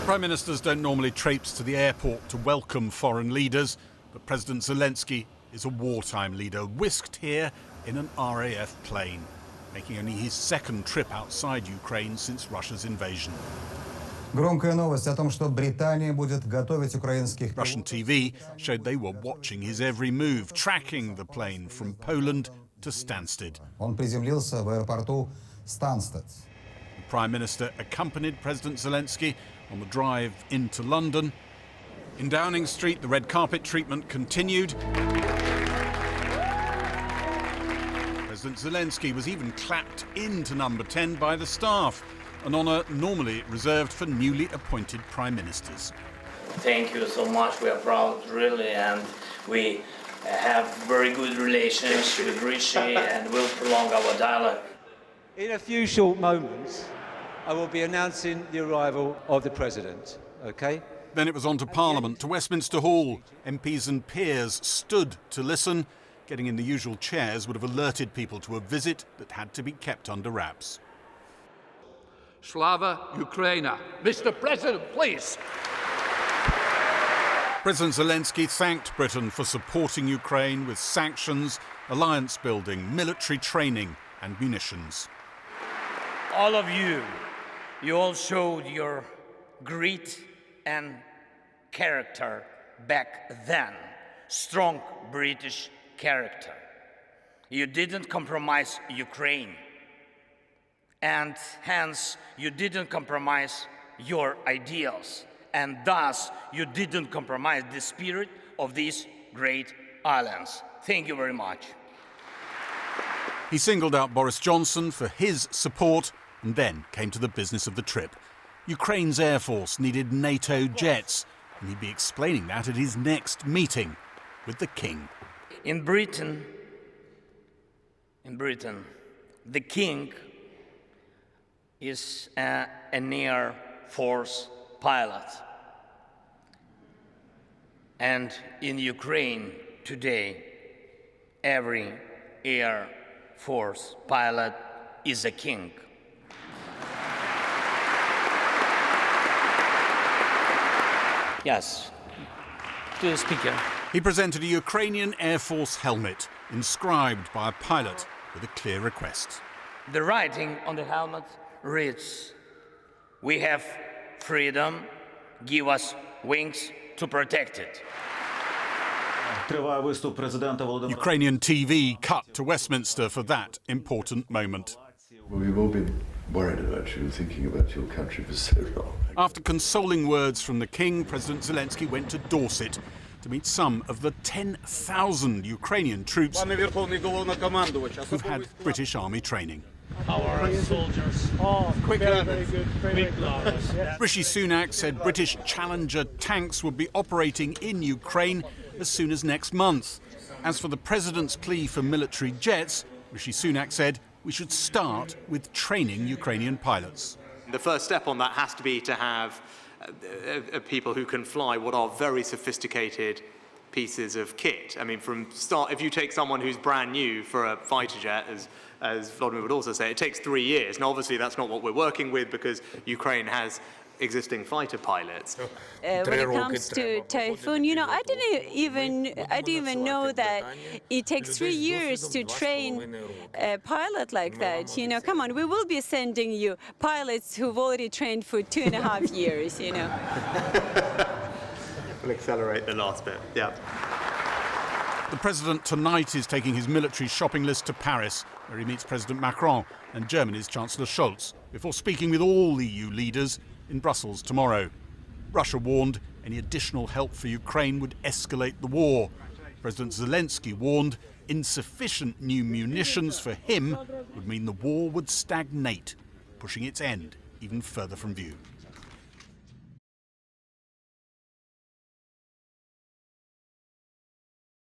Prime ministers don't normally traipse to the airport to welcome foreign leaders, but President Zelenskyy is a wartime leader, whisked here in an RAF plane, making only his second trip outside Ukraine since Russia's invasion. Громкая новость о том, что Британия будет готовить украинских... Russian TV showed they were watching his every move, tracking the plane from Poland to Stansted. Он приземлился в аэропорту Stansted. The Prime Minister accompanied President Zelenskyy on the drive into London. In Downing Street, the red carpet treatment continued. President Zelenskyy was even clapped into number 10 by the staff, an honour normally reserved for newly appointed prime ministers. Thank you so much. We are proud, really, and we have very good relations with Rishi and will prolong our dialogue. In a few short moments, I will be announcing the arrival of the President, OK? Then it was on to Parliament, to Westminster Hall. MPs and peers stood to listen. Getting in the usual chairs would have alerted people to a visit that had to be kept under wraps. Slava Ukraina. Mr. President, please. President Zelenskyy thanked Britain for supporting Ukraine with sanctions, alliance building, military training and munitions. All of you all showed your grit and character back then. Strong British character. You didn't compromise Ukraine. And hence, you didn't compromise your ideals. And thus, you didn't compromise the spirit of these great islands. Thank you very much. He singled out Boris Johnson for his support and then came to the business of the trip. Ukraine's Air Force needed NATO jets, and he'd be explaining that at his next meeting with the King. In Britain, the King is an Air Force pilot. And in Ukraine today, every Air Force pilot is a king. Yes, to the Speaker. He presented a Ukrainian Air Force helmet inscribed by a pilot with a clear request. The writing on the helmet reads, "We have freedom, give us wings to protect it." Ukrainian TV cut to Westminster for that important moment. Well, we've all been worried about you, thinking about your country for so long. After consoling words from the King, President Zelenskyy went to Dorset to meet some of the 10,000 Ukrainian troops who've had British Army training. Our soldiers. Rishi Sunak said British Challenger tanks would be operating in Ukraine as soon as next month. As for the president's plea for military jets, Rishi Sunak said we should start with training Ukrainian pilots. The first step on that has to be to have people who can fly what are very sophisticated pieces of kit. I mean, from start, if you take someone who's brand new for a fighter jet, as Volodymyr would also say, it takes 3 years. Now, obviously, that's not what we're working with because Ukraine has existing fighter pilots. When it comes to Typhoon, I didn't even know that it takes 3 years to train a pilot like that. Come on, we will be sending you pilots who've already trained for 2.5 years. We'll accelerate the last bit. Yeah. The president tonight is taking his military shopping list to Paris, where he meets President Macron and Germany's Chancellor Scholz, before speaking with all EU leaders in Brussels tomorrow. Russia warned any additional help for Ukraine would escalate the war. President Zelenskyy warned insufficient new munitions for him would mean the war would stagnate, pushing its end even further from view.